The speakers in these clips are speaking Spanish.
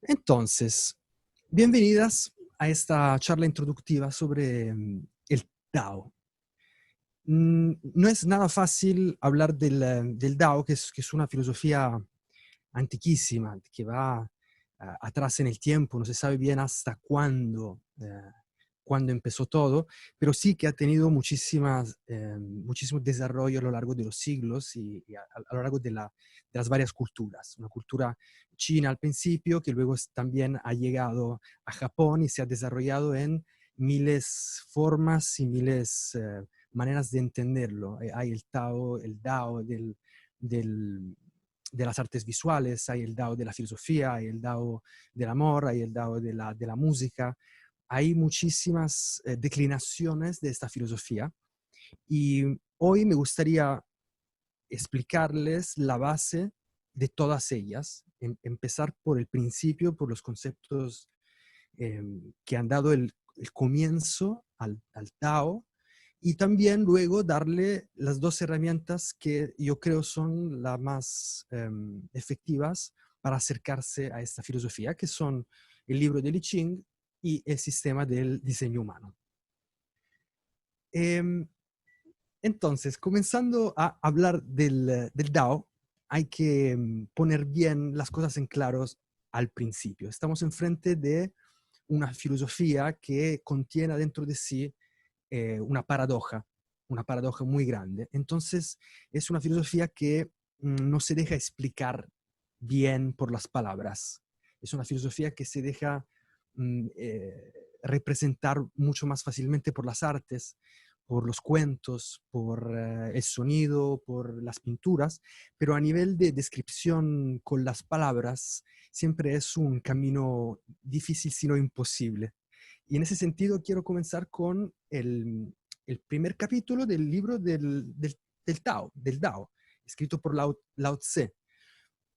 Entonces, bienvenidas a esta charla introductiva sobre el Tao. No es nada fácil hablar del Tao, que es una filosofía antiquísima, que va atrás en el tiempo, no se sabe bien hasta cuándo empezó todo, pero sí que ha tenido muchísimo desarrollo a lo largo de los siglos y a lo largo de las varias culturas. Una cultura china al principio, que luego también ha llegado a Japón y se ha desarrollado en miles formas y miles maneras de entenderlo. Hay el Dao del, de las artes visuales, hay el Dao de la filosofía, hay el Dao del amor, hay el Dao de la música. Hay muchísimas declinaciones de esta filosofía y hoy me gustaría explicarles la base de todas ellas, empezar por el principio, por los conceptos que han dado el comienzo al Tao, y también luego darle las dos herramientas que yo creo son las más efectivas para acercarse a esta filosofía, que son el libro de I Ching y el sistema del diseño humano. Em, entonces, comenzando a hablar del Dao, hay que poner bien las cosas en claros al principio. Estamos enfrente de una filosofía que contiene dentro de sí una paradoja muy grande. Entonces, es una filosofía que no se deja explicar bien por las palabras. Es una filosofía que se deja representar mucho más fácilmente por las artes, por los cuentos, por el sonido, por las pinturas, pero a nivel de descripción con las palabras siempre es un camino difícil, sino imposible. Y en ese sentido quiero comenzar con el primer capítulo del libro del Tao, escrito por Lao Tse.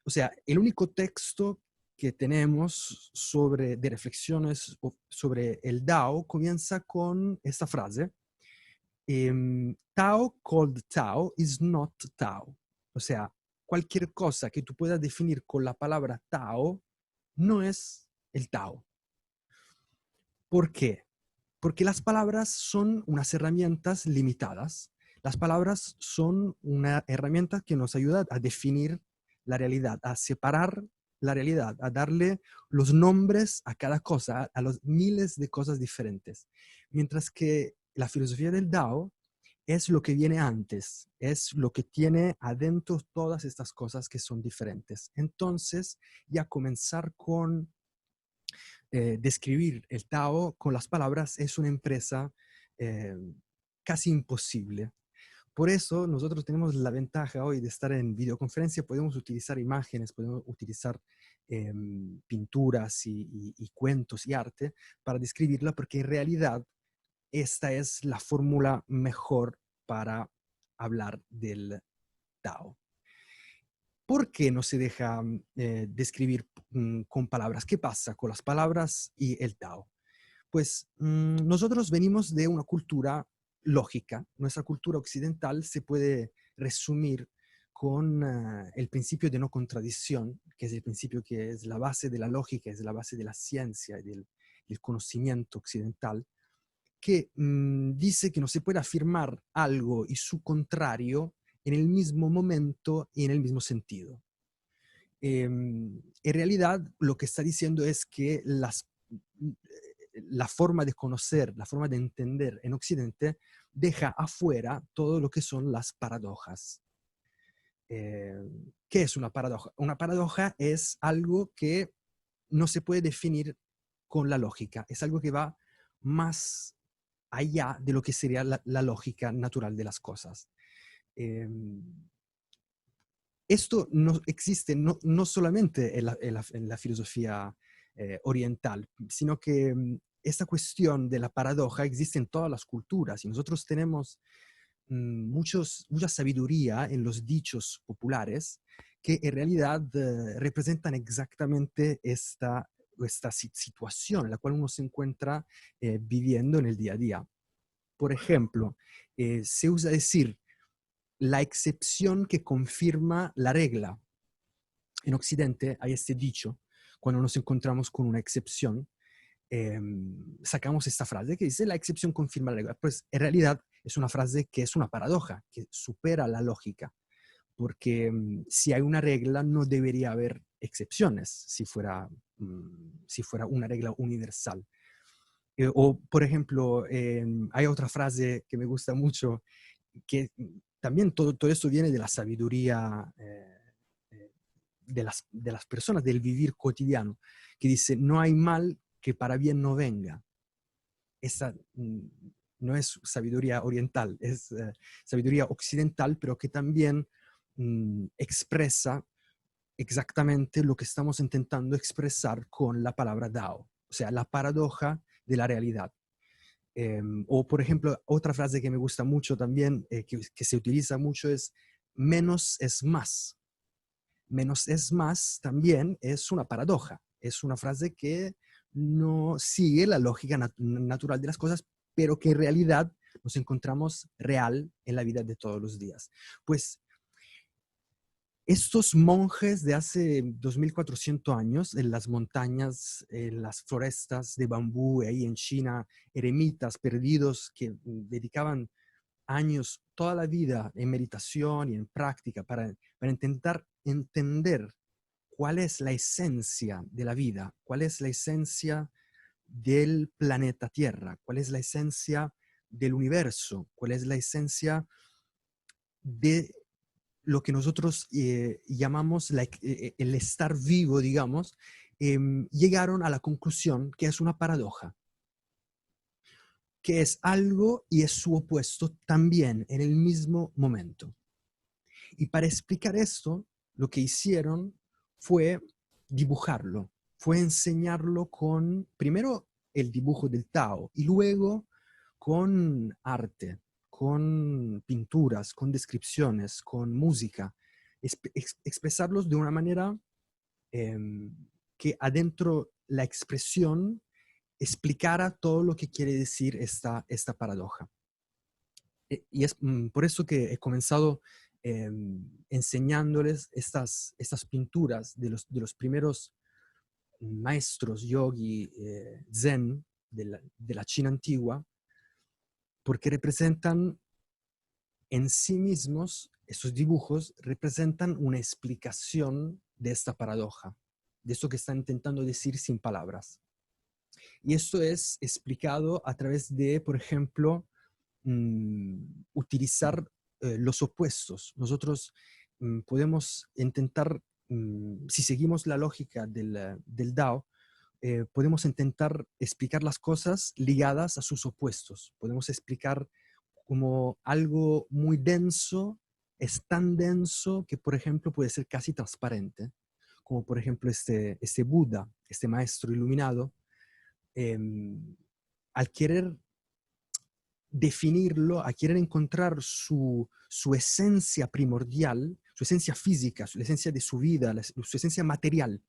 O sea, el único texto que tenemos de reflexiones sobre el Tao comienza con esta frase: Tao called Tao is not Tao. O sea, cualquier cosa que tú puedas definir con la palabra Tao no es el Tao. ¿Por qué? Porque las palabras son unas herramientas limitadas. Las palabras son una herramienta que nos ayuda a definir la realidad, a separar la realidad, a darle los nombres a cada cosa, a los miles de cosas diferentes. Mientras que la filosofía del Tao es lo que viene antes, es lo que tiene adentro todas estas cosas que son diferentes. Entonces, ya comenzar con describir el Tao con las palabras es una empresa eh, casi imposible. Por eso nosotros tenemos la ventaja hoy de estar en videoconferencia, podemos utilizar imágenes, podemos utilizar pinturas y cuentos y arte para describirla, porque en realidad esta es la fórmula mejor para hablar del Tao. ¿Por qué no se deja describir con palabras? ¿Qué pasa con las palabras y el Tao? Pues nosotros venimos de una cultura lógica. Nuestra cultura occidental se puede resumir con el principio de no contradicción, que es el principio que es la base de la lógica, es la base de la ciencia y del conocimiento occidental, que dice que no se puede afirmar algo y su contrario en el mismo momento y en el mismo sentido. En realidad, lo que está diciendo es que la forma de conocer, la forma de entender en Occidente deja afuera todo lo que son las paradojas. ¿Qué es una paradoja? Una paradoja es algo que no se puede definir con la lógica, es algo que va más allá de lo que sería la lógica natural de las cosas. Eh, Esto no existe no solamente en la filosofía oriental, sino que esta cuestión de la paradoja existe en todas las culturas y nosotros tenemos mucha sabiduría en los dichos populares que en realidad representan exactamente esta situación en la cual uno se encuentra viviendo en el día a día. Por ejemplo, se usa decir la excepción que confirma la regla. En Occidente hay este dicho, cuando nos encontramos con una excepción, sacamos esta frase que dice la excepción confirma la regla. Pues en realidad es una frase que es una paradoja, que supera la lógica, porque si hay una regla no debería haber excepciones si fuera una regla universal. O, por ejemplo, hay otra frase que me gusta mucho, que también todo esto viene de la sabiduría eh, de las personas, del vivir cotidiano, que dice, no hay mal que para bien no venga. Esa no es sabiduría oriental, es sabiduría occidental, pero que también expresa exactamente lo que estamos intentando expresar con la palabra Dao, o sea, la paradoja de la realidad. O, por ejemplo, otra frase que me gusta mucho también, que se utiliza mucho es menos es más. Menos es más también es una paradoja. Es una frase que no sigue la lógica natural de las cosas, pero que en realidad nos encontramos real en la vida de todos los días. Pues estos monjes de hace 2400 años en las montañas, en las florestas de bambú, ahí en China, eremitas perdidos que dedicaban años, toda la vida en meditación y en práctica para intentar entender cuál es la esencia de la vida, cuál es la esencia del planeta Tierra, cuál es la esencia del universo, cuál es la esencia de lo que nosotros llamamos el estar vivo, digamos, llegaron a la conclusión que es una paradoja, que es algo y es su opuesto también en el mismo momento. Y para explicar esto, lo que hicieron fue dibujarlo, fue enseñarlo con, primero, el dibujo del Tao y luego con arte, con pinturas, con descripciones, con música, expresarlos de una manera que adentro la expresión explicara todo lo que quiere decir esta paradoja. Y es por eso que he comenzado enseñándoles estas pinturas de los primeros maestros yogi zen de la China antigua, porque representan en sí mismos, esos dibujos representan una explicación de esta paradoja, de esto que están intentando decir sin palabras. Y esto es explicado a través de, por ejemplo, utilizar los opuestos. Nosotros podemos intentar, si seguimos la lógica del Dao, podemos intentar explicar las cosas ligadas a sus opuestos. Podemos explicar como algo muy denso, es tan denso que, por ejemplo, puede ser casi transparente, como por ejemplo este Buda, este maestro iluminado, al querer definirlo, a querer encontrar su esencia primordial, su esencia física, la esencia de su vida, su esencia material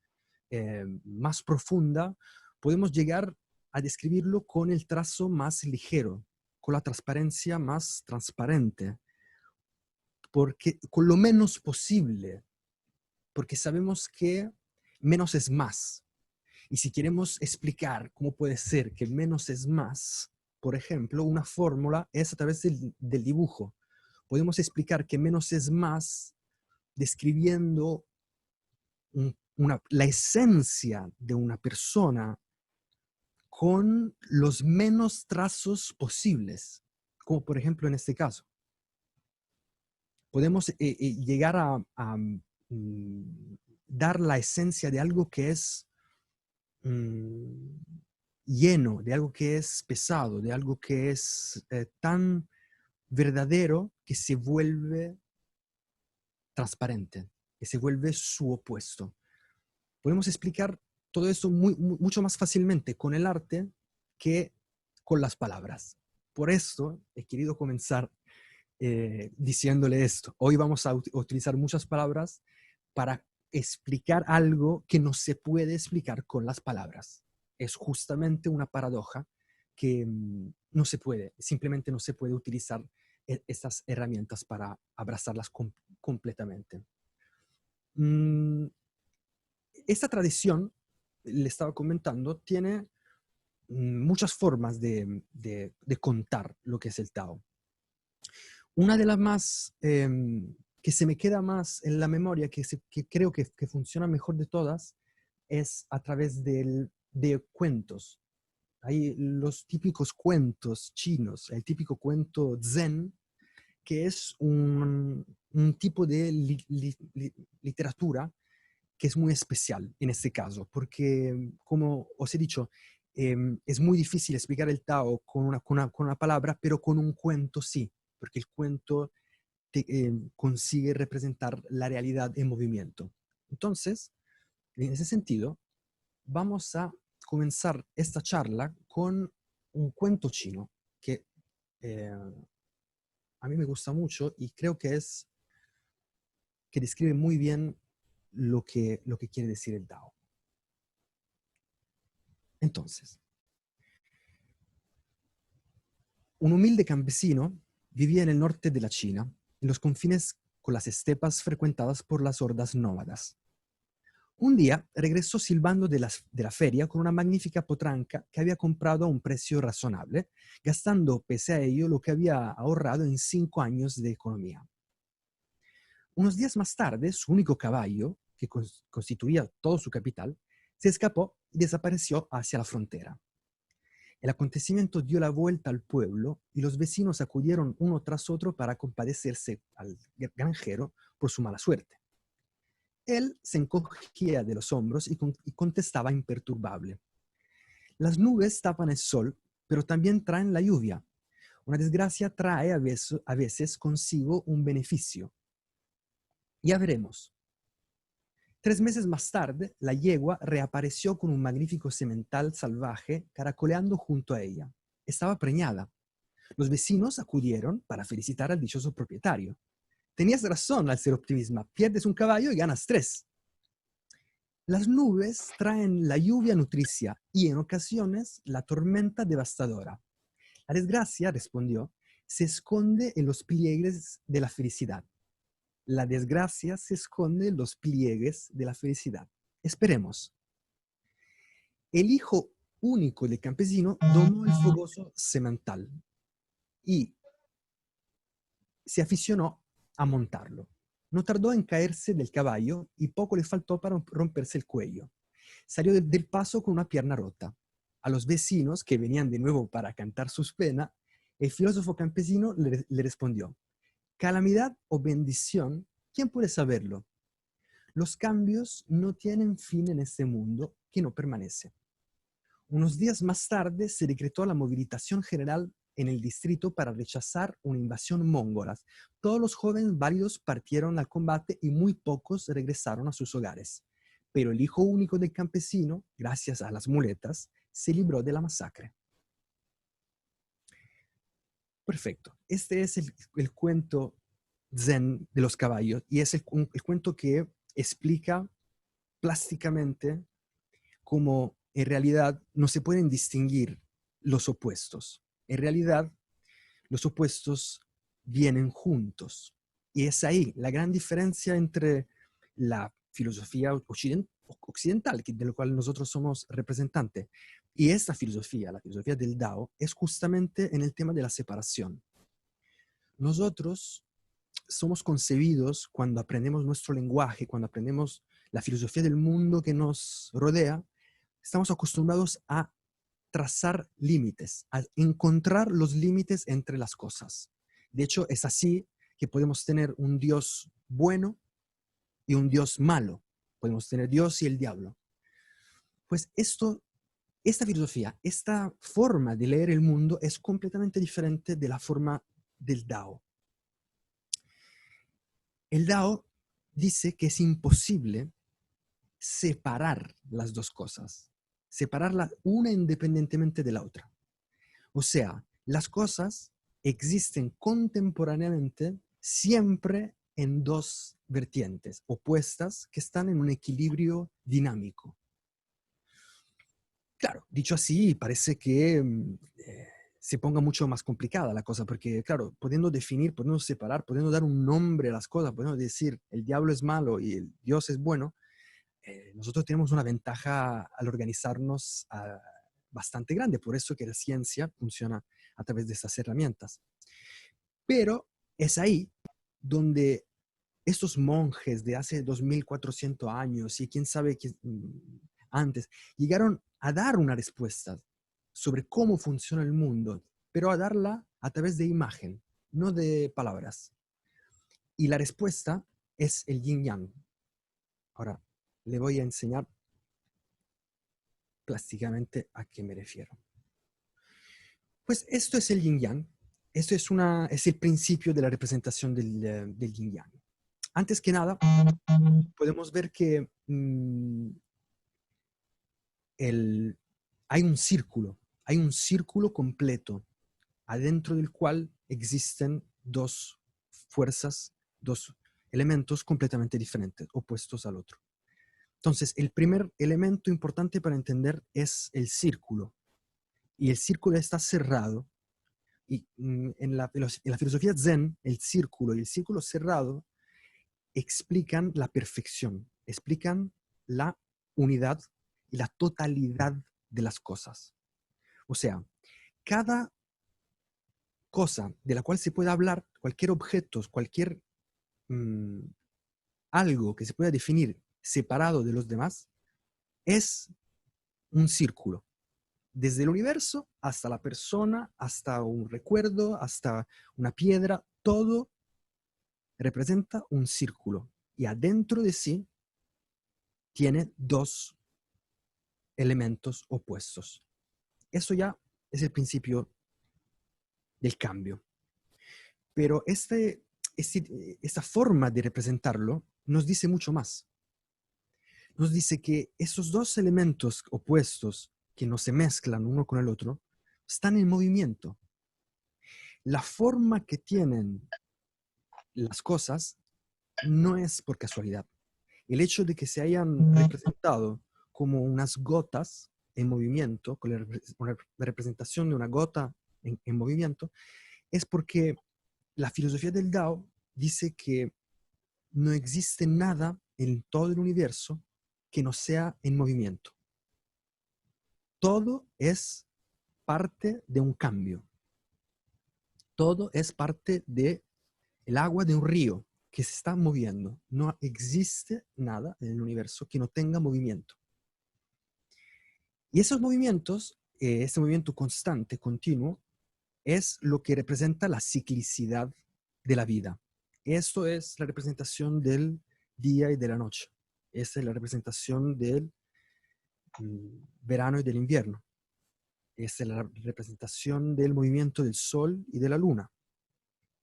más profunda, podemos llegar a describirlo con el trazo más ligero, con la transparencia más transparente, porque con lo menos posible, porque sabemos que menos es más. Y si queremos explicar cómo puede ser que menos es más, por ejemplo, una fórmula es a través del dibujo. Podemos explicar que menos es más describiendo la esencia de una persona con los menos trazos posibles, como por ejemplo en este caso. Podemos llegar a dar la esencia de algo que es mm, lleno, de algo que es pesado, de algo que es tan verdadero que se vuelve transparente, que se vuelve su opuesto. Podemos explicar todo esto mucho más fácilmente con el arte que con las palabras. Por esto he querido comenzar diciéndole esto. Hoy vamos a utilizar muchas palabras para explicar algo que no se puede explicar con las palabras. Es justamente una paradoja que no se puede, simplemente no se puede utilizar estas herramientas para abrazarlas completamente. Esta tradición le estaba comentando, tiene muchas formas de contar lo que es el Tao. Una de las más, que se me queda más en la memoria, que creo que funciona mejor de todas, es a través de cuentos. Hay los típicos cuentos chinos, el típico cuento zen, que es un tipo de literatura que es muy especial en este caso, porque, como os he dicho, es muy difícil explicar el Tao con una palabra, pero con un cuento sí, porque el cuento consigue representar la realidad en movimiento. Entonces, en ese sentido, vamos a comenzar esta charla con un cuento chino que eh, a mí me gusta mucho y creo que describe muy bien lo que quiere decir el Tao. Entonces, un humilde campesino vivía en el norte de la China, en los confines con las estepas frecuentadas por las hordas nómadas. Un día regresó silbando de la feria con una magnífica potranca que había comprado a un precio razonable, gastando pese a ello lo que había ahorrado en 5 años de economía. Unos días más tarde, su único caballo, que constituía todo su capital, se escapó y desapareció hacia la frontera. El acontecimiento dio la vuelta al pueblo y los vecinos acudieron uno tras otro para compadecerse al granjero por su mala suerte. Él se encogía de los hombros y contestaba imperturbable. Las nubes tapan el sol, pero también traen la lluvia. Una desgracia trae a veces consigo un beneficio. Ya veremos. 3 meses más tarde, la yegua reapareció con un magnífico semental salvaje caracoleando junto a ella. Estaba preñada. Los vecinos acudieron para felicitar al dichoso propietario. Tenías razón al ser optimista. Pierdes un caballo y ganas 3. Las nubes traen la lluvia nutricia y en ocasiones la tormenta devastadora. La desgracia, respondió, se esconde en los pliegues de la felicidad. La desgracia se esconde en los pliegues de la felicidad. Esperemos. El hijo único del campesino domó el fogoso semental y se aficionó a montarlo. No tardó en caerse del caballo y poco le faltó para romperse el cuello. Salió del paso con una pierna rota. A los vecinos que venían de nuevo para cantar sus penas, el filósofo campesino le respondió: calamidad o bendición, ¿quién puede saberlo? Los cambios no tienen fin en este mundo que no permanece. Unos días más tarde se decretó la movilización general en el distrito para rechazar una invasión mongola. Todos los jóvenes válidos partieron al combate y muy pocos regresaron a sus hogares. Pero el hijo único del campesino, gracias a las muletas, se libró de la masacre. Perfecto. Este es el cuento zen de los caballos y es el cuento que explica plásticamente cómo en realidad no se pueden distinguir los opuestos. En realidad, los opuestos vienen juntos. Y es ahí la gran diferencia entre la filosofía occidental, de la cual nosotros somos representantes, y esta filosofía, la filosofía del Dao, es justamente en el tema de la separación. Nosotros somos concebidos cuando aprendemos nuestro lenguaje, cuando aprendemos la filosofía del mundo que nos rodea, estamos acostumbrados a trazar límites, a encontrar los límites entre las cosas. De hecho, es así que podemos tener un Dios bueno y un Dios malo. Podemos tener Dios y el diablo. Pues esta filosofía, esta forma de leer el mundo es completamente diferente de la forma del Dao. El Dao dice que es imposible separar las dos cosas, separarla una independientemente de la otra. O sea, las cosas existen contemporáneamente siempre en dos vertientes opuestas que están en un equilibrio dinámico. Claro, dicho así, parece que se ponga mucho más complicada la cosa, porque claro, pudiendo definir, pudiendo separar, pudiendo dar un nombre a las cosas, pudiendo decir el diablo es malo y el Dios es bueno, nosotros tenemos una ventaja al organizarnos bastante grande, por eso que la ciencia funciona a través de estas herramientas. Pero es ahí donde estos monjes de hace 2400 años y quién sabe antes, llegaron a dar una respuesta sobre cómo funciona el mundo, pero a darla a través de imagen, no de palabras. Y la respuesta es el yin yang. Ahora, le voy a enseñar plásticamente a qué me refiero. Pues esto es el yin yang. Esto es el principio de la representación del yin yang. Antes que nada, podemos ver que hay un círculo completo adentro del cual existen dos fuerzas, dos elementos completamente diferentes, opuestos al otro. Entonces, el primer elemento importante para entender es el círculo. Y el círculo está cerrado. Y en la filosofía Zen, el círculo y el círculo cerrado explican la perfección, explican la unidad y la totalidad de las cosas. O sea, cada cosa de la cual se pueda hablar, cualquier objeto, cualquier algo que se pueda definir separado de los demás, es un círculo. Desde el universo hasta la persona, hasta un recuerdo, hasta una piedra, todo representa un círculo. Y adentro de sí tiene dos elementos opuestos. Eso ya es el principio del cambio. Pero esta forma de representarlo nos dice mucho más. Nos dice que esos dos elementos opuestos que no se mezclan uno con el otro están en movimiento. La forma que tienen las cosas no es por casualidad. El hecho de que se hayan representado como unas gotas en movimiento, con la representación de una gota en movimiento, es porque la filosofía del Dao dice que no existe nada en todo el universo que no sea en movimiento. Todo es parte de un cambio. Todo es parte del agua de un río que se está moviendo. No existe nada en el universo que no tenga movimiento. Y esos movimientos, este movimiento constante, continuo, es lo que representa la ciclicidad de la vida. Esto es la representación del día y de la noche. Esta es la representación del verano y del invierno. Esta es la representación del movimiento del sol y de la luna.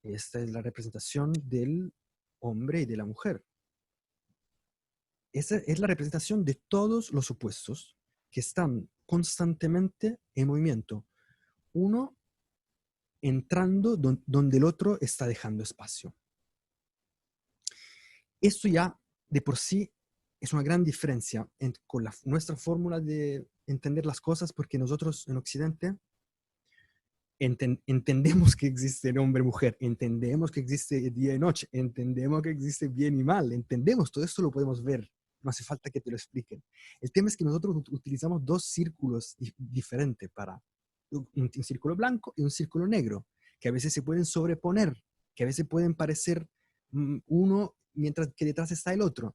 Esta es la representación del hombre y de la mujer. Esta es la representación de todos los opuestos que están constantemente en movimiento. Uno entrando donde el otro está dejando espacio. Esto ya de por sí es una gran diferencia con nuestra fórmula de entender las cosas, porque nosotros en Occidente entendemos que existe hombre y mujer, entendemos que existe día y noche, entendemos que existe bien y mal, entendemos, todo esto lo podemos ver, no hace falta que te lo expliquen. El tema es que nosotros utilizamos dos círculos diferentes para un círculo blanco y un círculo negro, que a veces se pueden sobreponer, que a veces pueden parecer uno mientras que detrás está el otro.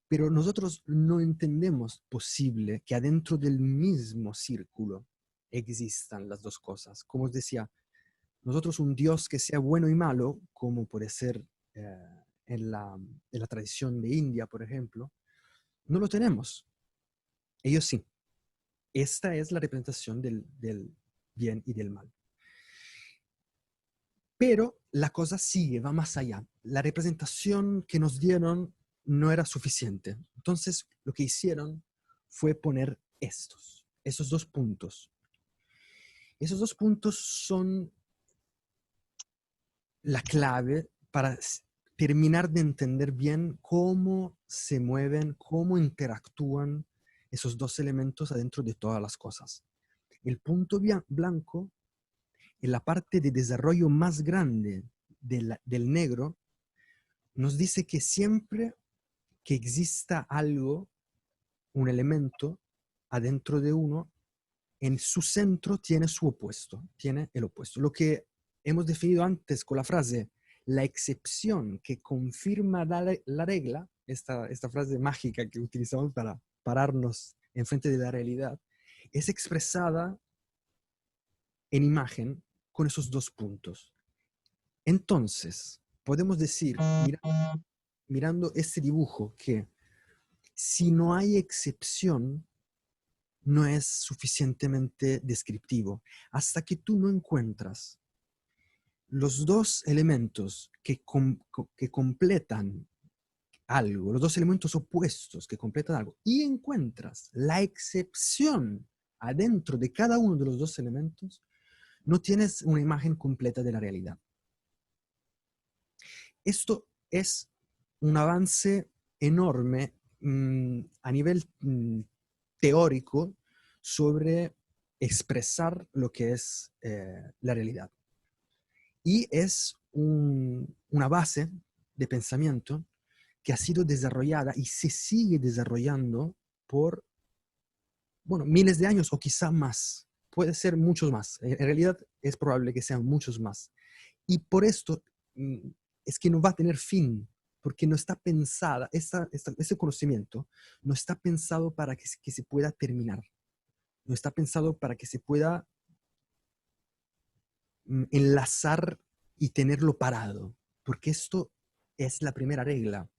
Pero nosotros no entendemos posible que adentro del mismo círculo existan las dos cosas. Como os decía, nosotros un Dios que sea bueno y malo, como puede ser en la tradición de India, por ejemplo, no lo tenemos. Ellos sí. Esta es la representación del bien y del mal. Pero la cosa sigue, va más allá. La representación que nos dieron no era suficiente. Entonces, lo que hicieron fue poner esos dos puntos. Esos dos puntos son la clave para terminar de entender bien cómo se mueven, cómo interactúan esos dos elementos adentro de todas las cosas. El punto blanco, en la parte de desarrollo más grande del negro, nos dice que siempre que exista algo, un elemento adentro de uno, en su centro tiene su opuesto, tiene el opuesto. Lo que hemos definido antes con la frase, la excepción que confirma la regla, esta frase mágica que utilizamos para pararnos enfrente de la realidad, es expresada en imagen con esos dos puntos. Entonces, podemos decir, mirando este dibujo, que si no hay excepción, no es suficientemente descriptivo. Hasta que tú no encuentras los dos elementos que completan algo, los dos elementos opuestos que completan algo, y encuentras la excepción adentro de cada uno de los dos elementos, no tienes una imagen completa de la realidad. Esto es un avance enorme a nivel teórico sobre expresar lo que es la realidad. Y es una base de pensamiento que ha sido desarrollada y se sigue desarrollando por, bueno, miles de años o quizá más. Puede ser muchos más. En realidad es probable que sean muchos más. Y por esto es que no va a tener fin, porque no está pensada, este conocimiento no está pensado para que se pueda terminar. No está pensado para que se pueda enlazar y tenerlo parado, porque esto es la primera regla.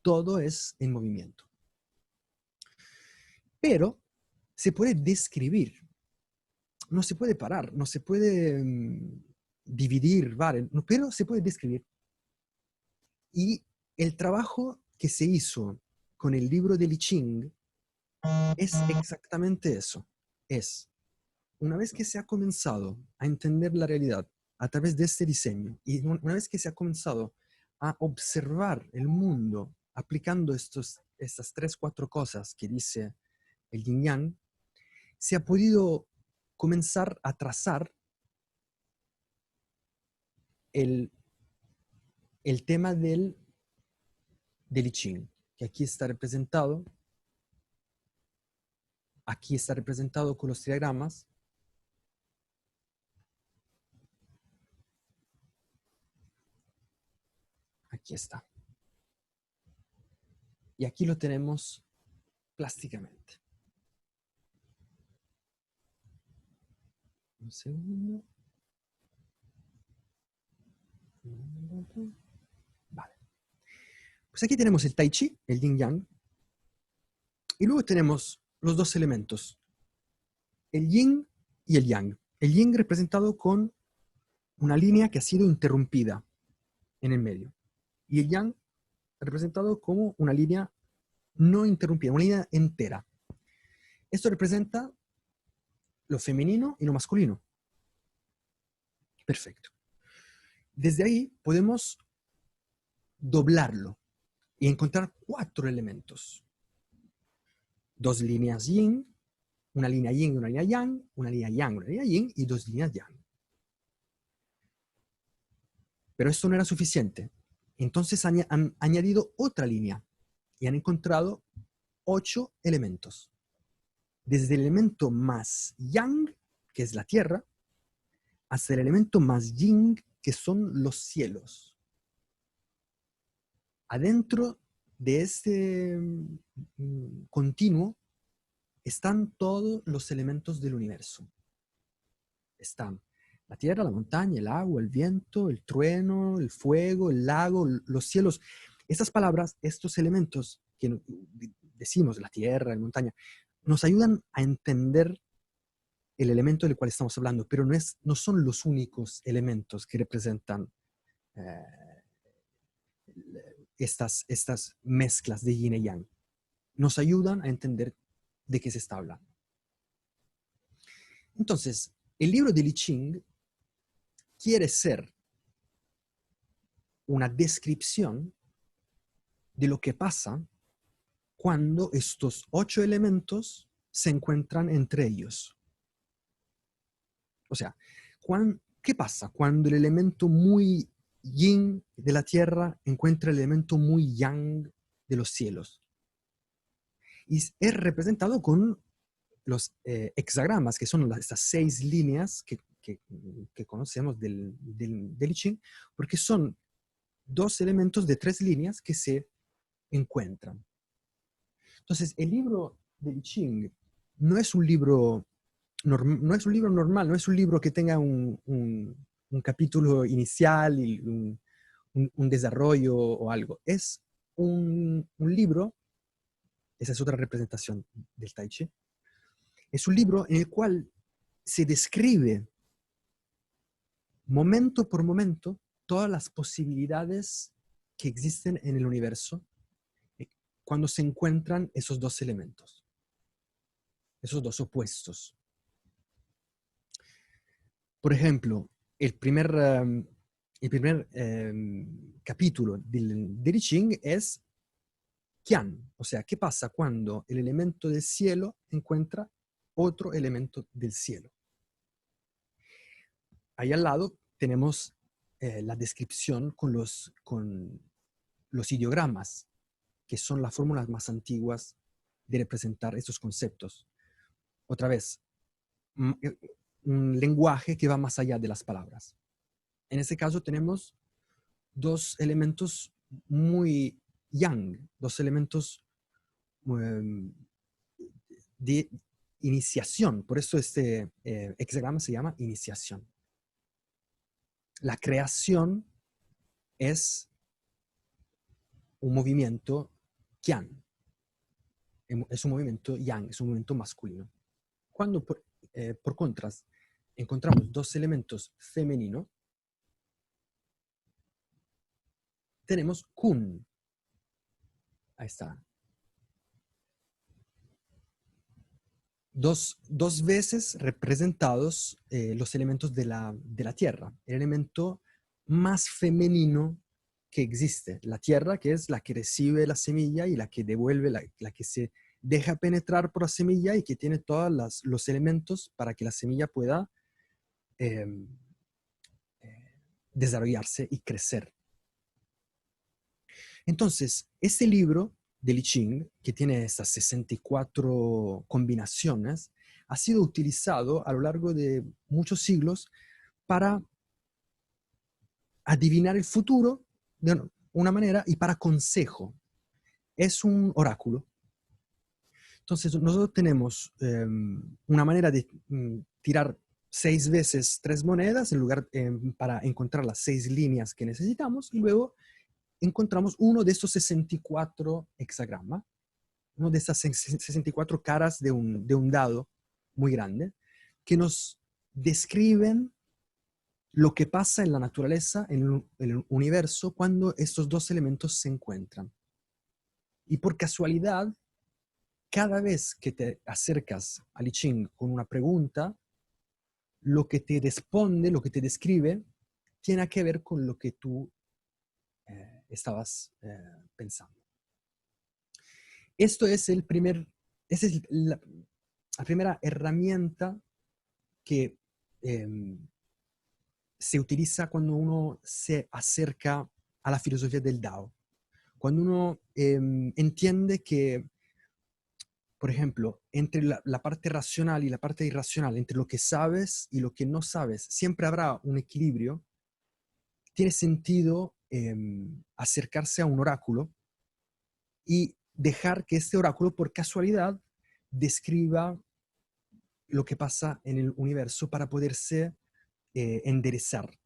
Todo es en movimiento. Pero se puede describir, no se puede parar, no se puede dividir, ¿vale? Pero se puede describir. Y el trabajo que se hizo con el libro de Li Ching es exactamente eso. Es, una vez que se ha comenzado a entender la realidad a través de este diseño, y una vez que se ha comenzado a observar el mundo aplicando estas 3, 4 cosas que dice el Yin Yang, se ha podido comenzar a trazar el tema del I Ching, que aquí está representado con los diagramas. Aquí está. Y aquí lo tenemos plásticamente. Un segundo. Vale. Pues aquí tenemos el Tai Chi, el Yin Yang, y luego tenemos los dos elementos, el Yin y el Yang. El Yin representado con una línea que ha sido interrumpida en el medio, y el Yang representado como una línea no interrumpida, una línea entera. Esto representa lo femenino y lo masculino. Perfecto. Desde ahí podemos doblarlo y encontrar 4 elementos. 2 líneas yin, una línea yin y una línea yang, una línea yang, una línea yin y 2 líneas yang. Pero esto no era suficiente. Entonces han añadido otra línea y han encontrado 8 elementos. Desde el elemento más yang, que es la tierra, hasta el elemento más yin, que son los cielos. Adentro de este continuo están todos los elementos del universo. Están la tierra, la montaña, el agua, el viento, el trueno, el fuego, el lago, los cielos. Estas palabras, estos elementos que decimos, la tierra, la montaña, nos ayudan a entender el elemento del cual estamos hablando, pero no son los únicos elementos que representan estas mezclas de yin y yang. Nos ayudan a entender de qué se está hablando. Entonces, el libro de Li Ching quiere ser una descripción de lo que pasa cuando estos 8 elementos se encuentran entre ellos. O sea, ¿qué pasa cuando el elemento muy yin de la tierra encuentra el elemento muy yang de los cielos. Y es representado con los hexagramas, que son estas 6 líneas que conocemos del I Ching, porque son 2 elementos de 3 líneas que se encuentran. Entonces, el libro del I Ching no es un libro, no es un libro normal, no es un libro que tenga un capítulo inicial y un desarrollo o algo. Es un libro, esa es otra representación del Tai Chi, es un libro en el cual se describe momento por momento todas las posibilidades que existen en el universo cuando se encuentran esos 2 elementos, esos 2 opuestos. Por ejemplo, el primer capítulo del I Ching es Qian, o sea, ¿qué pasa cuando el elemento del cielo encuentra otro elemento del cielo? Ahí al lado tenemos la descripción con los ideogramas, que son las fórmulas más antiguas de representar estos conceptos. Otra vez, un lenguaje que va más allá de las palabras. En este caso tenemos 2 elementos muy yang, 2 elementos de iniciación. Por eso este hexagrama se llama iniciación. La creación es un movimiento qian, es un movimiento yang, es un movimiento masculino. Cuando por contras encontramos 2 elementos femeninos, tenemos kun. Ahí está. Dos veces representados los elementos de la tierra. El elemento más femenino que existe. La tierra, que es la que recibe la semilla y la que devuelve, la que se deja penetrar por la semilla y que tiene todos los elementos para que la semilla pueda desarrollarse y crecer. Entonces, este libro del I Ching, que tiene estas 64 combinaciones, ha sido utilizado a lo largo de muchos siglos para adivinar el futuro de una manera y para consejo. Es un oráculo. Entonces, nosotros tenemos una manera de tirar 6 veces 3 monedas en lugar, para encontrar las 6 líneas que necesitamos, y luego encontramos uno de estos 64 hexagramas, una de estas 64 caras de un dado muy grande, que nos describen lo que pasa en la naturaleza, en el universo, cuando estos 2 elementos se encuentran. Y por casualidad, cada vez que te acercas al I Ching con una pregunta, lo que te responde, lo que te describe, tiene que ver con lo que tú estabas pensando. Esa es la primera herramienta que se utiliza cuando uno se acerca a la filosofía del Dao. Cuando uno entiende que, por ejemplo, entre la parte racional y la parte irracional, entre lo que sabes y lo que no sabes, siempre habrá un equilibrio, tiene sentido acercarse a un oráculo y dejar que este oráculo, por casualidad, describa lo que pasa en el universo para poderse enderezar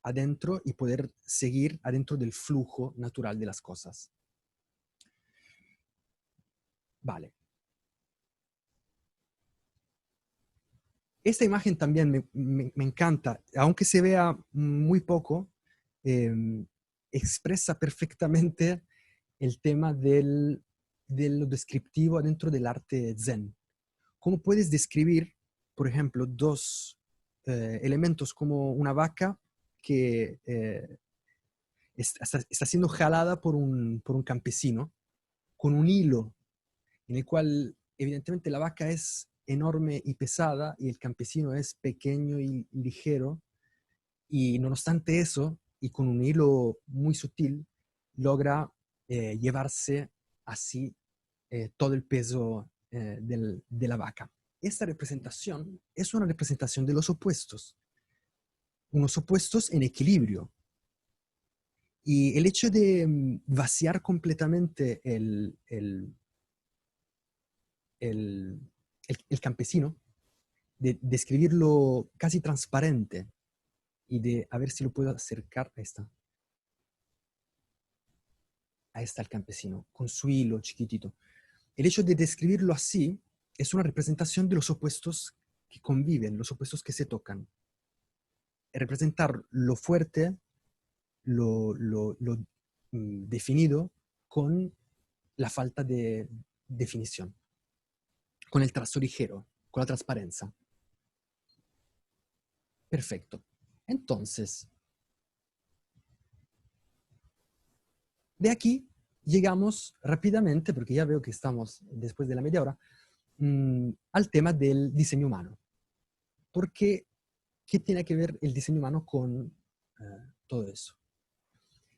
adentro y poder seguir adentro del flujo natural de las cosas. Vale. Esta imagen también me encanta, aunque se vea muy poco, expresa perfectamente el tema de lo descriptivo dentro del arte zen. ¿Cómo puedes describir, por ejemplo, 2 elementos como una vaca que está siendo jalada por un campesino con un hilo en el cual evidentemente la vaca es enorme y pesada y el campesino es pequeño y ligero, y no obstante eso, y con un hilo muy sutil, logra llevarse así todo el peso de la vaca. Esta representación es una representación de los opuestos, unos opuestos en equilibrio. Y el hecho de vaciar completamente el campesino, de escribirlo casi transparente y de a ver si lo puedo acercar a esta. Ahí está el campesino, con su hilo chiquitito. El hecho de describirlo así es una representación de los opuestos que conviven, los opuestos que se tocan. Representar lo fuerte, lo definido, con la falta de definición, con el trazo ligero, con la transparencia. Perfecto. Entonces, de aquí llegamos rápidamente, porque ya veo que estamos después de la media hora, al tema del diseño humano. Porque, ¿qué tiene que ver el diseño humano con todo eso?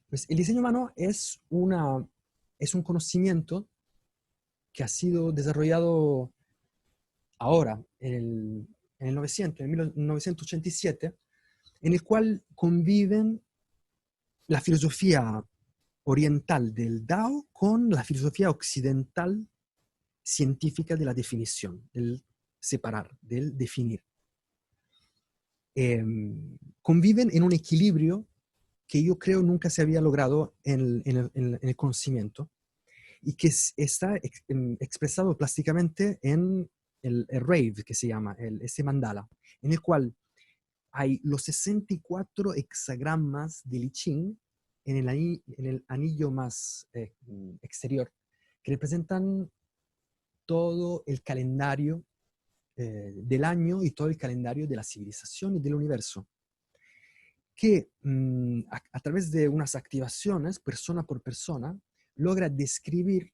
Pues el diseño humano es un conocimiento que ha sido desarrollado ahora, en el 900, en 1987, en el cual conviven la filosofía oriental del Dao con la filosofía occidental científica de la definición, del separar, del definir. Conviven en un equilibrio que yo creo nunca se había logrado en el conocimiento y que está expresado plásticamente en el rave, que se llama, ese mandala, en el cual hay los 64 hexagramas de I Ching en el anillo más exterior, que representan todo el calendario del año y todo el calendario de la civilización y del universo, que a través de unas activaciones, persona por persona, logra describir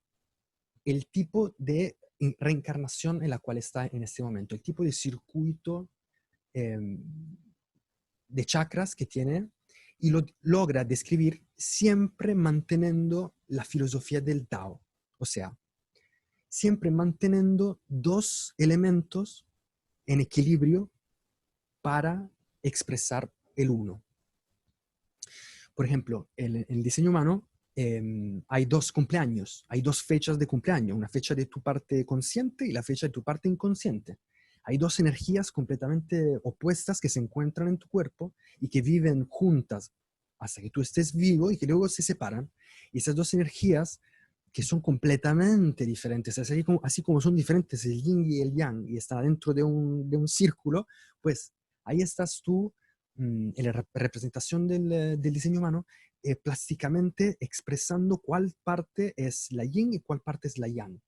el tipo de reencarnación en la cual está en este momento, el tipo de circuito de chakras que tiene, y lo logra describir siempre manteniendo la filosofía del Tao, o sea, siempre manteniendo dos elementos en equilibrio para expresar el uno. Por ejemplo, en el diseño humano hay dos cumpleaños, hay dos fechas de cumpleaños, una fecha de tu parte consciente y la fecha de tu parte inconsciente. Hay dos energías completamente opuestas que se encuentran en tu cuerpo y que viven juntas hasta que tú estés vivo y que luego se separan. Y esas dos energías que son completamente diferentes, así como son diferentes el yin y el yang y están dentro de un círculo, pues ahí estás tú en la representación del diseño humano, plásticamente expresando cuál parte es la yin y cuál parte es la yang.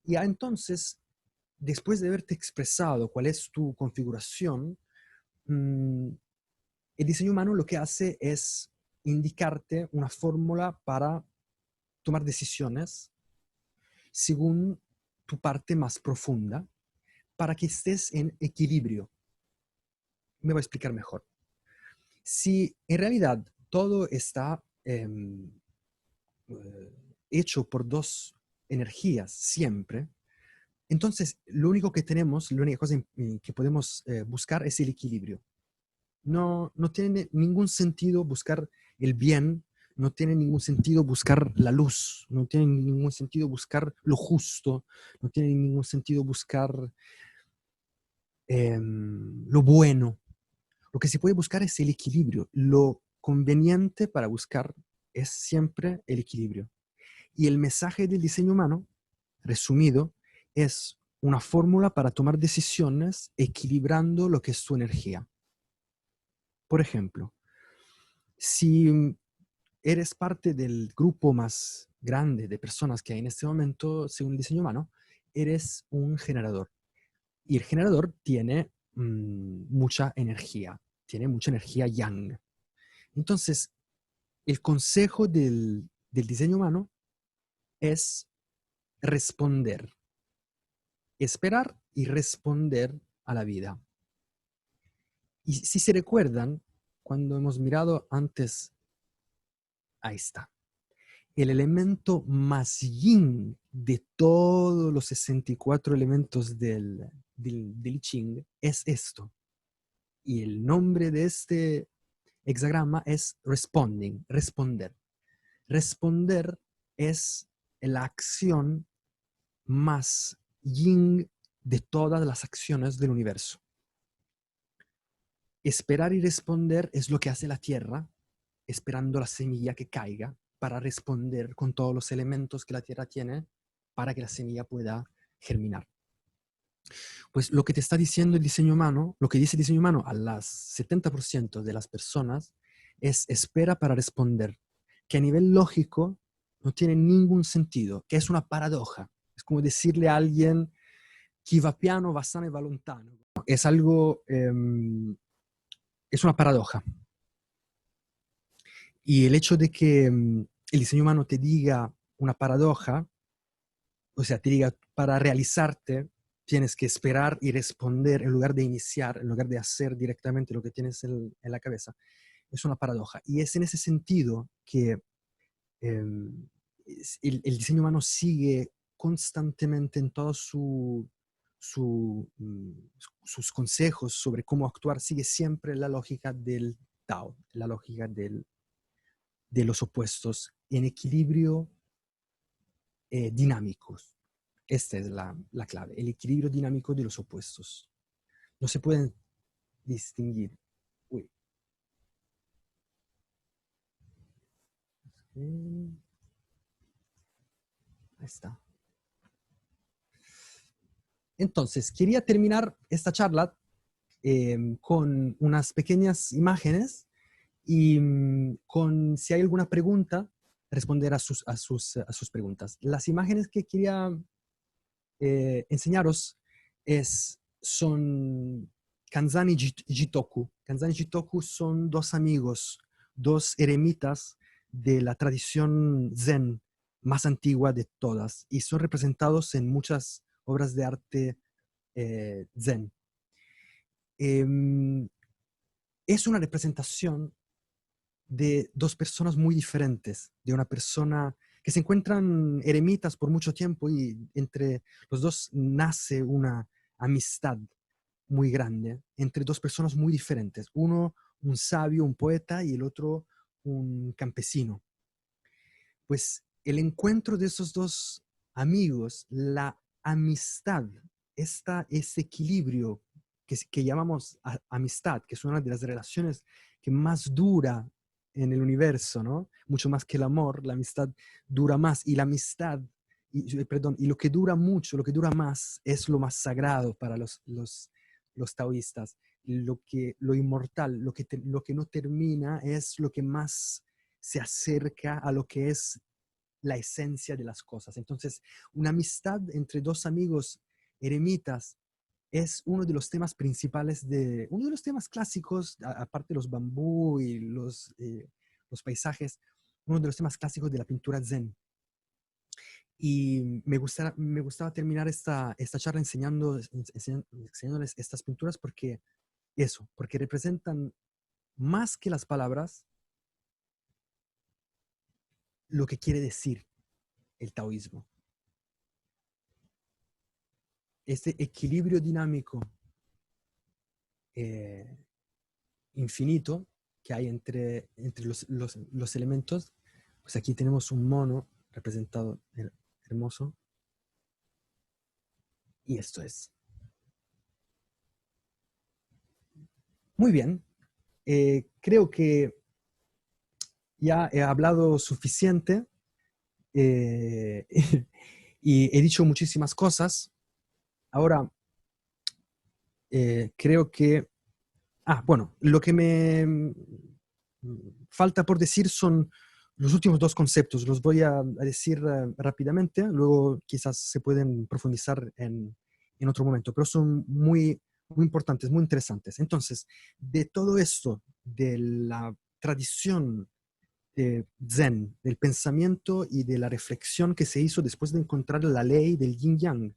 Y entonces, después de haberte expresado cuál es tu configuración, el diseño humano lo que hace es indicarte una fórmula para tomar decisiones según tu parte más profunda, para que estés en equilibrio. Me voy a explicar mejor. Si en realidad todo está hecho por dos energías siempre, entonces lo único que tenemos, la única cosa que podemos buscar es el equilibrio. No tiene ningún sentido buscar el bien, no tiene ningún sentido buscar la luz, no tiene ningún sentido buscar lo justo, no tiene ningún sentido buscar lo bueno. Lo que se puede buscar es el equilibrio. Lo conveniente para buscar es siempre el equilibrio. Y el mensaje del diseño humano, resumido, es una fórmula para tomar decisiones equilibrando lo que es tu energía. Por ejemplo, si eres parte del grupo más grande de personas que hay en este momento, según el diseño humano, eres un generador. Y el generador tiene mucha energía yang. Entonces, el consejo del diseño humano es responder, esperar y responder a la vida. Y si se recuerdan, cuando hemos mirado antes, ahí está. el elemento más yin de todos los 64 elementos del I Ching es esto. Y el nombre de este hexagrama es responding, responder. Responder es la acción más yin de todas las acciones del universo. Esperar y responder es lo que hace la Tierra, esperando la semilla que caiga para responder con todos los elementos que la Tierra tiene para que la semilla pueda germinar. Pues lo que te está diciendo el diseño humano, lo que dice el diseño humano a las 70% de las personas es espera para responder, que a nivel lógico no tiene ningún sentido, que es una paradoja. Es como decirle a alguien chi va piano va sano e va lontano. Es algo, es una paradoja. Y el hecho de que el diseño humano te diga una paradoja, o sea, te diga, para realizarte tienes que esperar y responder en lugar de iniciar, en lugar de hacer directamente lo que tienes en la cabeza, es una paradoja. Y es en ese sentido que el diseño humano sigue constantemente en todos sus consejos sobre cómo actuar, sigue siempre la lógica del Tao, la lógica de los opuestos en equilibrio dinámicos. Esta es la clave, el equilibrio dinámico de los opuestos. No se pueden distinguir. Uy. Ahí está. Entonces, quería terminar esta charla con unas pequeñas imágenes y con, si hay alguna pregunta, responder a sus preguntas. Las imágenes que quería enseñaros son Kanzani y Jitoku. Kanzani y Jitoku son dos amigos, dos eremitas de la tradición zen más antigua de todas y son representados en muchas obras de arte zen. Es una representación de dos personas muy diferentes, de una persona que se encuentran eremitas por mucho tiempo y entre los dos nace una amistad muy grande entre dos personas muy diferentes. Uno, un sabio, un poeta, y el otro, un campesino. Pues el encuentro de esos dos amigos, la amistad, ese equilibrio que llamamos amistad, que es una de las relaciones que más dura en el universo, ¿no? Mucho más que el amor, la amistad dura más. Y la amistad, y lo que dura mucho, lo que dura más, es lo más sagrado para los taoístas. Lo inmortal, lo que no termina, es lo que más se acerca a lo que es la esencia de las cosas. Entonces, una amistad entre dos amigos eremitas es uno de los temas principales uno de los temas clásicos, aparte de los bambú y los paisajes, uno de los temas clásicos de la pintura zen. Y me gustaba terminar esta charla enseñándoles estas pinturas porque representan más que las palabras lo que quiere decir el taoísmo. Este equilibrio dinámico infinito que hay entre los elementos, pues aquí tenemos un mono representado hermoso, y esto es. Muy bien, creo que ya he hablado suficiente eh, y he dicho muchísimas cosas. Ahora, creo que bueno, lo que me falta por decir son los últimos dos conceptos. Los voy a decir rápidamente, luego quizás se pueden profundizar en otro momento, pero son muy, muy importantes, muy interesantes. Entonces, de todo esto, de la tradición de Zen, del pensamiento y de la reflexión que se hizo después de encontrar la ley del yin-yang,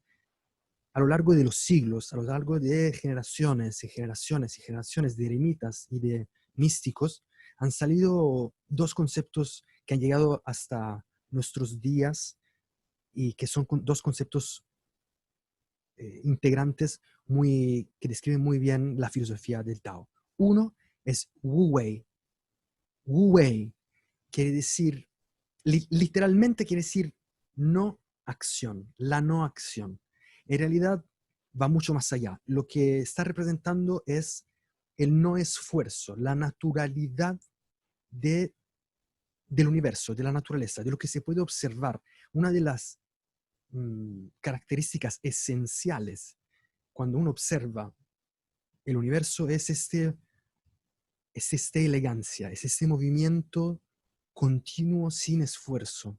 a lo largo de los siglos, a lo largo de generaciones y generaciones y generaciones de eremitas y de místicos, han salido dos conceptos que han llegado hasta nuestros días y que son dos conceptos integrantes que describen muy bien la filosofía del Tao. Uno es Wu Wei. Wu Wei quiere decir, literalmente quiere decir no acción, la no acción. En realidad va mucho más allá. Lo que está representando es el no esfuerzo, la naturalidad del universo, de la naturaleza, de lo que se puede observar. Una de las características esenciales cuando uno observa el universo es esta elegancia, es este movimiento continuo sin esfuerzo.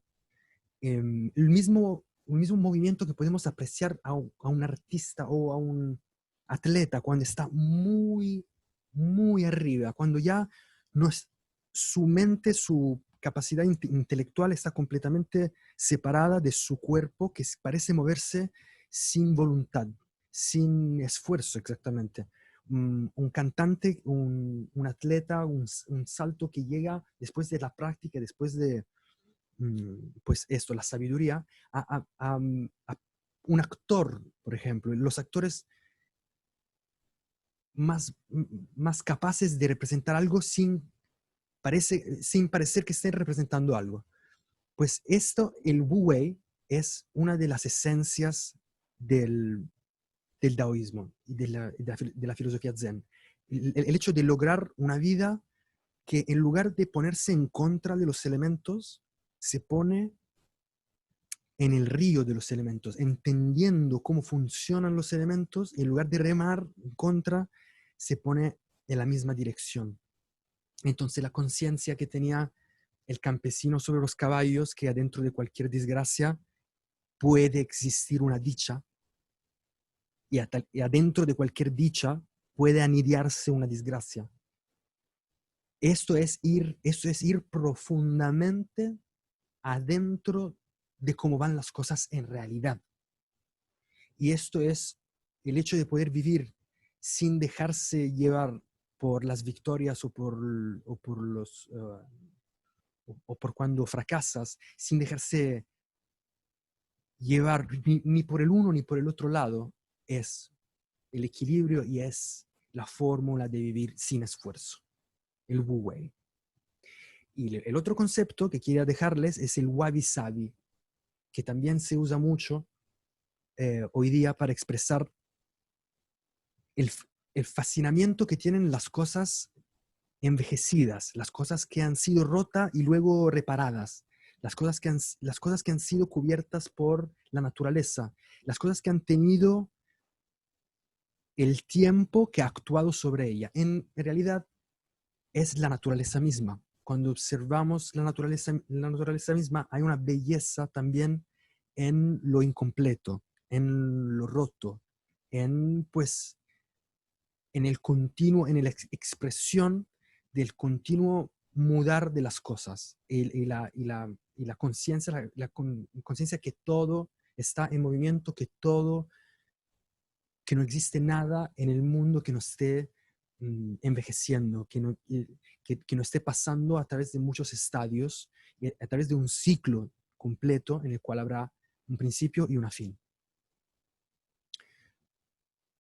Un mismo movimiento que podemos apreciar a un artista o a un atleta cuando está muy, muy arriba, cuando ya no es, su mente, su capacidad intelectual está completamente separada de su cuerpo, que parece moverse sin voluntad, sin esfuerzo exactamente. Un cantante, un atleta, un salto que llega después de la práctica, después de, pues esto, la sabiduría, a un actor, por ejemplo. Los actores más capaces de representar algo sin parecer que estén representando algo. Pues esto, el Wu Wei, es una de las esencias del taoísmo y de la filosofía zen. El hecho de lograr una vida que en lugar de ponerse en contra de los elementos, se pone en el río de los elementos, entendiendo cómo funcionan los elementos, y en lugar de remar en contra, se pone en la misma dirección. Entonces la conciencia que tenía el campesino sobre los caballos, que adentro de cualquier desgracia puede existir una dicha, y adentro de cualquier dicha puede anidiarse una desgracia. Esto es ir profundamente adentro de cómo van las cosas en realidad. Y esto es el hecho de poder vivir sin dejarse llevar por las victorias o por cuando fracasas, sin dejarse llevar ni por el uno ni por el otro lado, es el equilibrio y es la fórmula de vivir sin esfuerzo, el Wu Wei. Y el otro concepto que quería dejarles es el Wabi Sabi, que también se usa mucho hoy día para expresar el, el fascinamiento que tienen las cosas envejecidas, las cosas que han sido rotas y luego reparadas, las cosas que han sido cubiertas por la naturaleza, las cosas que han tenido el tiempo que ha actuado sobre ella. En realidad es la naturaleza misma. Cuando observamos la naturaleza misma, hay una belleza también en lo incompleto, en lo roto, pues, en la expresión del continuo mudar de las cosas y la conciencia, conciencia que todo está en movimiento, que no existe nada en el mundo que no esté envejeciendo, que no esté pasando a través de muchos estadios, a través de un ciclo completo en el cual habrá un principio y una fin.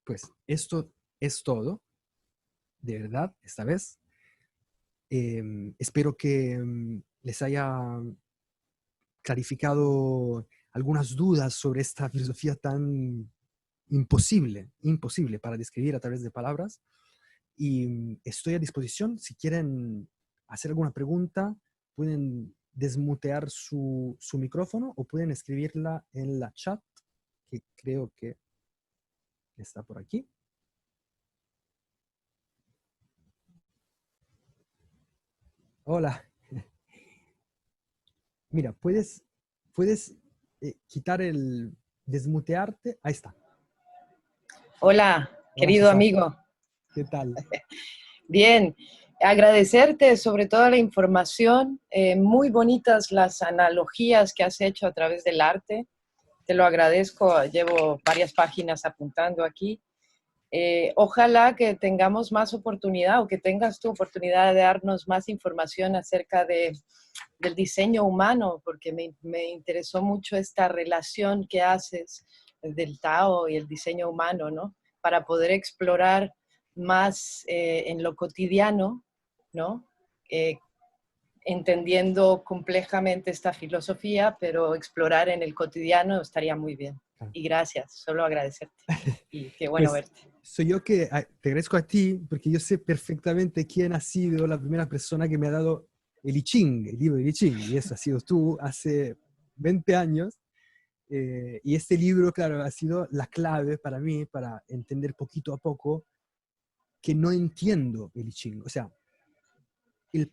Pues esto es todo, de verdad, esta vez. Espero que les haya clarificado algunas dudas sobre esta filosofía tan imposible para describir a través de palabras. Y estoy a disposición. Si quieren hacer alguna pregunta, pueden desmutear su micrófono o pueden escribirla en la chat, que creo que está por aquí. Hola. Mira, puedes quitar desmutearte. Ahí está. Hola, Hola, querido César. amigo. ¿Qué tal? Bien, agradecerte sobre toda la información, muy bonitas las analogías que has hecho a través del arte. Te lo agradezco, llevo varias páginas apuntando aquí. Ojalá que tengamos más oportunidad o que tengas tu oportunidad de darnos más información acerca de del diseño humano, porque me interesó mucho esta relación que haces del Tao y el diseño humano, ¿no? Para poder explorar más en lo cotidiano, ¿no? Eh, entendiendo complejamente esta filosofía, pero explorar en el cotidiano estaría muy bien. Claro. Y gracias, solo agradecerte. Y qué bueno Pues verte. soy yo que te agradezco a ti, porque yo sé perfectamente quién ha sido la primera persona que me ha dado el I Ching, el libro del I Ching, y eso ha sido tú hace 20 años. Y este libro, claro, ha sido la clave para mí, para entender poquito a poco que no entiendo el I Ching. O sea, el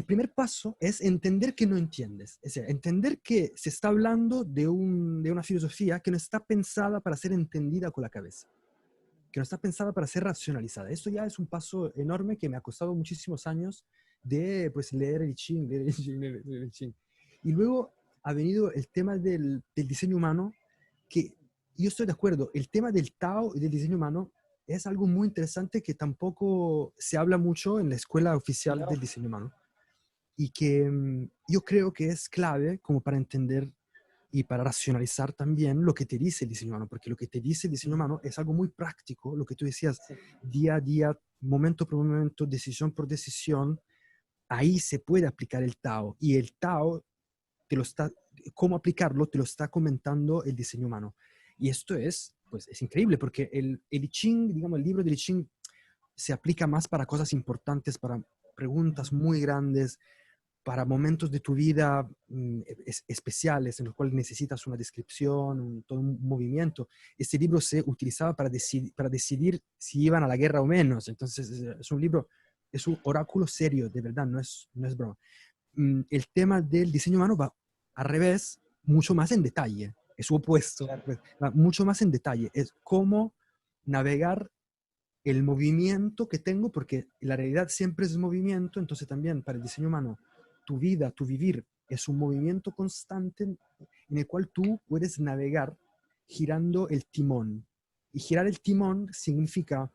primer paso es entender que no entiendes. Es decir, entender que se está hablando de una filosofía que no está pensada para ser entendida con la cabeza, que no está pensada para ser racionalizada. Esto ya es un paso enorme que me ha costado muchísimos años de pues, leer el I Ching, leer el I Ching, leer el I Ching. Y luego ha venido el tema del diseño humano, que yo estoy de acuerdo, el tema del Tao y del diseño humano es algo muy interesante que tampoco se habla mucho en la escuela oficial del No, diseño humano y que yo creo que es clave como para entender y para racionalizar también lo que te dice el diseño humano, porque lo que te dice el diseño humano es algo muy práctico, lo que tú decías, sí, día a día, momento por momento, decisión por decisión, ahí se puede aplicar el Tao y el Tao te lo está, cómo aplicarlo, te lo está comentando el diseño humano. Y esto es, pues, es increíble porque el I Ching, digamos, el libro del I Ching se aplica más para cosas importantes, para preguntas muy grandes, para momentos de tu vida especiales en los cuales necesitas una descripción, todo un movimiento. Este libro se utilizaba para decidir si iban a la guerra o menos. Entonces es un libro, es un oráculo serio, de verdad, no es broma. El tema del diseño humano va al revés, mucho más en detalle, es su opuesto, claro. pues, va mucho más en detalle, es cómo navegar el movimiento que tengo, porque la realidad siempre es movimiento, entonces también para el diseño humano, tu vida, tu vivir es un movimiento constante en el cual tú puedes navegar girando el timón. Y girar el timón significa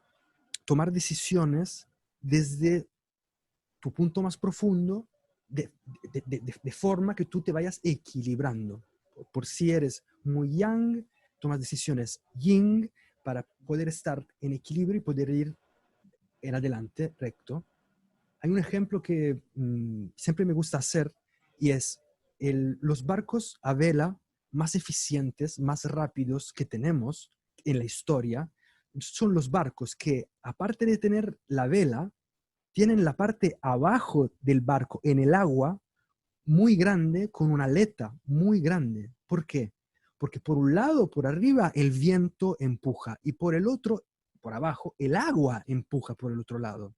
tomar decisiones desde tu punto más profundo de forma que tú te vayas equilibrando. Por si eres muy yang, tomas decisiones yin para poder estar en equilibrio y poder ir en adelante recto. Hay un ejemplo que siempre me gusta hacer y es los barcos a vela más eficientes, más rápidos que tenemos en la historia, son los barcos que, aparte de tener la vela, tienen la parte abajo del barco en el agua muy grande con una aleta muy grande. ¿Por qué? Porque por un lado, por arriba, el viento empuja y por el otro, por abajo, el agua empuja por el otro lado.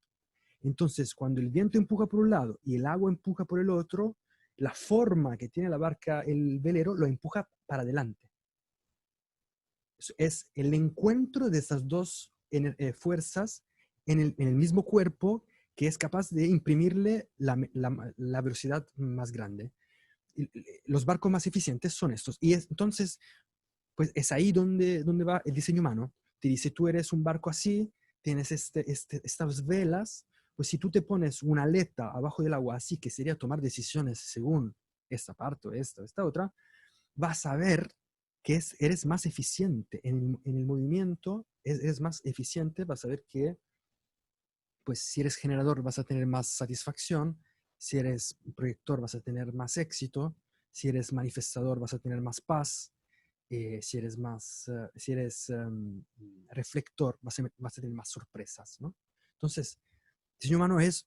Entonces, cuando el viento empuja por un lado y el agua empuja por el otro, la forma que tiene la barca, el velero, lo empuja para adelante. Es el encuentro de esas dos fuerzas en el mismo cuerpo que es capaz de imprimirle la velocidad más grande. Los barcos más eficientes son estos. Y entonces, pues es ahí donde va el diseño humano. Te dice, tú eres un barco así, tienes estas velas, pues si tú te pones una aleta abajo del agua así, que sería tomar decisiones según esta parte o esta otra, vas a ver que eres más eficiente en el movimiento, eres más eficiente, vas a ver que pues si eres generador vas a tener más satisfacción, si eres proyector vas a tener más éxito, si eres manifestador vas a tener más paz, si eres reflector vas a tener más sorpresas, ¿no? Entonces, diseño humano es,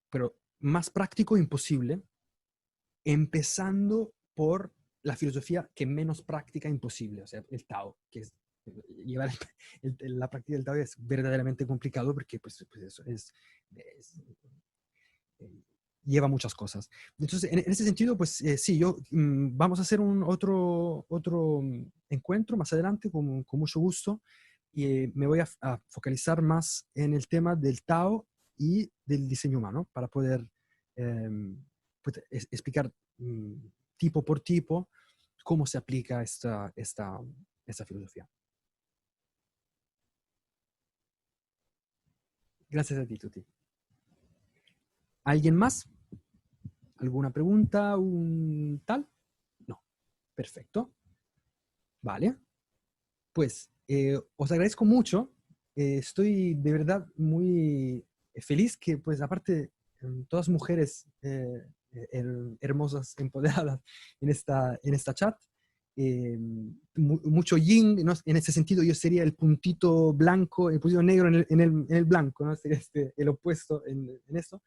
pero más práctico imposible, empezando por la filosofía que menos práctica imposible, o sea, el Tao, que es llevar la práctica del Tao es verdaderamente complicado porque pues eso es, eh, lleva muchas cosas. Entonces, en ese sentido, pues sí, vamos a hacer otro encuentro más adelante con mucho gusto y me voy a focalizar más en el tema del Tao y del diseño humano para poder pues, explicar tipo por tipo cómo se aplica esta filosofía. Gracias a ti, Tuti. ¿Alguien más? ¿Alguna pregunta? ¿Un tal? No. Perfecto. Vale. Pues os agradezco mucho. Estoy de verdad muy feliz que, pues, aparte, todas mujeres hermosas, empoderadas en esta chat. Mucho yin, ¿no? En ese sentido yo sería el puntito blanco, el puntito negro en el blanco, ¿no? Sería el opuesto en esto.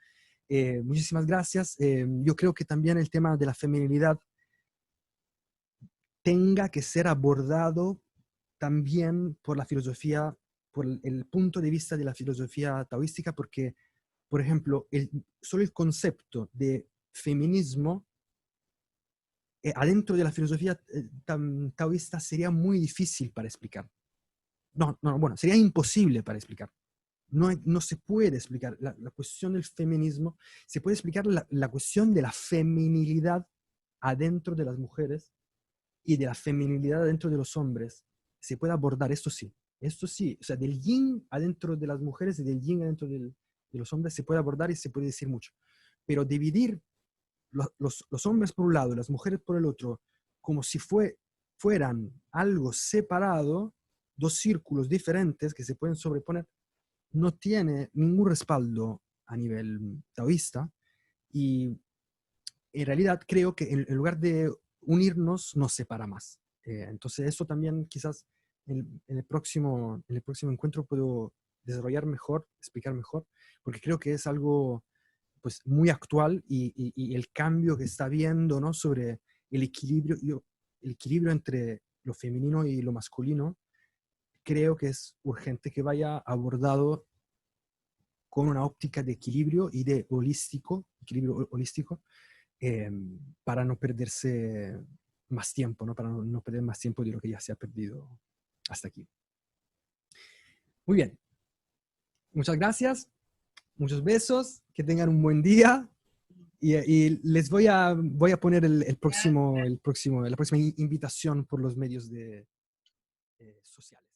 Muchísimas gracias. Yo creo que también el tema de la feminilidad tenga que ser abordado también por la filosofía, por el punto de vista de la filosofía taoística, porque, por ejemplo, solo el concepto de feminismo adentro de la filosofía taoísta sería muy difícil para explicar. No, no, bueno, sería imposible para explicar. No, no se puede explicar la cuestión del feminismo, se puede explicar la cuestión de la feminilidad adentro de las mujeres y de la feminilidad adentro de los hombres. Se puede abordar, esto sí, o sea, del yin adentro de las mujeres y del yin adentro de los hombres se puede abordar y se puede decir mucho. Pero dividir los hombres por un lado y las mujeres por el otro, como si fueran algo separado, dos círculos diferentes que se pueden sobreponer, no tiene ningún respaldo a nivel taoísta, y en realidad creo que en lugar de unirnos, nos separa más. Entonces eso también quizás en el próximo encuentro puedo desarrollar mejor, explicar mejor, porque creo que es algo, pues, muy actual, y el cambio que está habiendo, ¿no? Sobre el equilibrio entre lo femenino y lo masculino, creo que es urgente que vaya abordado con una óptica de equilibrio y de equilibrio holístico, eh, para no perderse más tiempo, ¿no? Para no perder más tiempo de lo que ya se ha perdido hasta aquí. Muy bien. Muchas gracias. Muchos besos. Que tengan un buen día. Y les voy a poner la próxima invitación por los medios sociales.